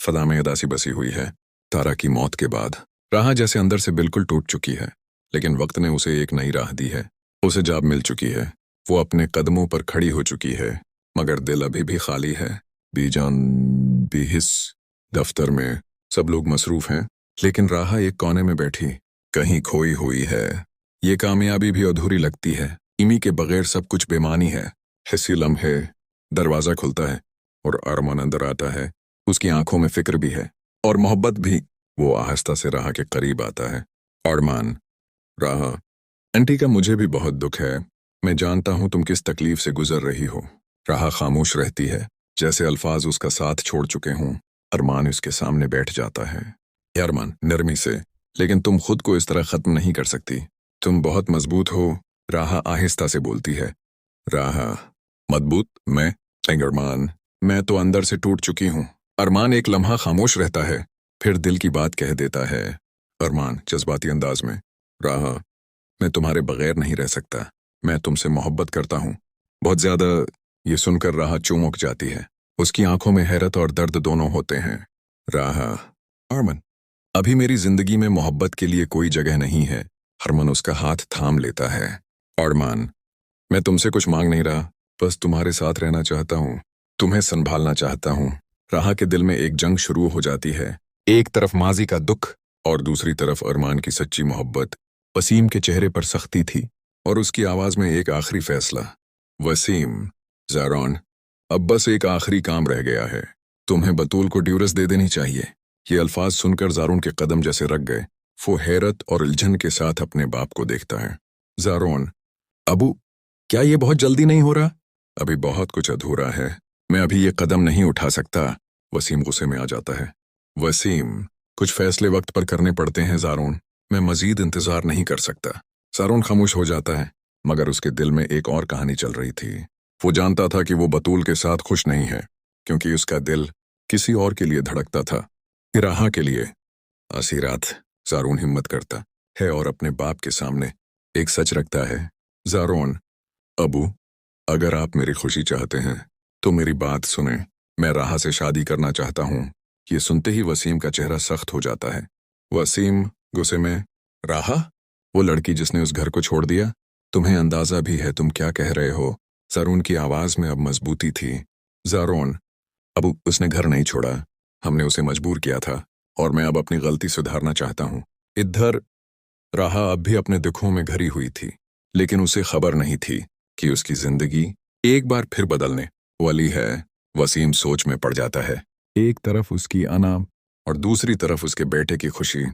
फदा में उदासी बसी हुई है। तारा की मौत के बाद राह जैसे अंदर से बिल्कुल टूट चुकी है, लेकिन वक्त ने उसे एक नई राह दी है। उसे जाब मिल चुकी है, वो अपने कदमों पर खड़ी हो चुकी है, मगर दिल अभी भी खाली है। बीजान बेहिस दफ्तर में सब लोग मसरूफ हैं, लेकिन राह एक कोने में बैठी कहीं खोई हुई है। ये कामयाबी भी अधूरी लगती है। इमी के बगैर सब कुछ बेमानी है। हिस्सी लम्हे दरवाज़ा खुलता है और अरमान अंदर आता है। उसकी आंखों में फिक्र भी है और मोहब्बत भी। वो आहिस्ता से राह के करीब आता है। अरमान, राह, आंटी का मुझे भी बहुत दुख है। मैं जानता हूँ तुम किस तकलीफ से गुजर रही हो। राह खामोश रहती है, जैसे अल्फाज उसका साथ छोड़ चुके हों। अरमान उसके सामने बैठ जाता है। अरमान नरमी से, लेकिन तुम खुद को इस तरह ख़त्म नहीं कर सकती। तुम बहुत मजबूत हो, राह आहिस्ता से बोलती है। राह, मजबूत? मैं? अरमान, मैं तो अंदर से टूट चुकी हूँ। अरमान एक लम्हा खामोश रहता है, फिर दिल की बात कह देता है। अरमान जज्बाती अंदाज में, राह, मैं तुम्हारे बगैर नहीं रह सकता। मैं तुमसे मोहब्बत करता हूँ, बहुत ज़्यादा। ये सुनकर राह चौंक जाती है। उसकी आंखों में हैरत और दर्द दोनों होते हैं। राह, अरमान, अभी मेरी जिंदगी में मोहब्बत के लिए कोई जगह नहीं है। अरमान उसका हाथ थाम लेता है। अरमान, मैं तुमसे कुछ मांग नहीं रहा, बस तुम्हारे साथ रहना चाहता हूँ, तुम्हें संभालना चाहता हूँ। राह के दिल में एक जंग शुरू हो जाती है। एक तरफ माजी का दुख और दूसरी तरफ अरमान की सच्ची मोहब्बत। वसीम के चेहरे पर सख्ती थी और उसकी आवाज में एक आखिरी फैसला। वसीम, ज़ारौन, अब बस एक आखिरी काम रह गया है। तुम्हें बतूल को डिवोर्स दे देनी चाहिए। ये अल्फाज सुनकर ज़ारौन के कदम जैसे रख गए। वो हैरत और उलझन के साथ अपने बाप को देखता है। ज़ारौन, अबू, क्या ये बहुत जल्दी नहीं हो रहा? अभी बहुत कुछ अधूरा है। मैं अभी ये कदम नहीं उठा सकता। वसीम गुस्से में आ जाता है। वसीम, कुछ फैसले वक्त पर करने पड़ते हैं ज़ारौन। मैं मजीद इंतजार नहीं कर सकता। ज़ारौन खामोश हो जाता है, मगर उसके दिल में एक और कहानी चल रही थी। वो जानता था कि वो बतूल के साथ खुश नहीं है, क्योंकि उसका दिल किसी और के लिए धड़कता था, राह के लिए। आसी रात ज़ारौन हिम्मत करता है और अपने बाप के सामने एक सच रखता है। ज़ारौन, अबू, अगर आप मेरी खुशी चाहते हैं तो मेरी बात सुने। मैं राह से शादी करना चाहता हूँ। ये सुनते ही वसीम का चेहरा सख्त हो जाता है। वसीम गुस्से में, राह, वो लड़की जिसने उस घर को छोड़ दिया? तुम्हें अंदाजा भी है तुम क्या कह रहे हो? ज़ारौन की आवाज में अब मजबूती थी। ज़ारौन, अब उसने घर नहीं छोड़ा, हमने उसे मजबूर किया था और मैं अब अपनी गलती सुधारना चाहता हूँ। इधर राह अब भी अपने दुखों में घरी हुई थी, लेकिन उसे खबर नहीं थी कि उसकी जिंदगी एक बार फिर बदलने वाली है। वसीम सोच में पड़ जाता है। एक तरफ उसकी अना और दूसरी तरफ उसके बेटे की खुशी।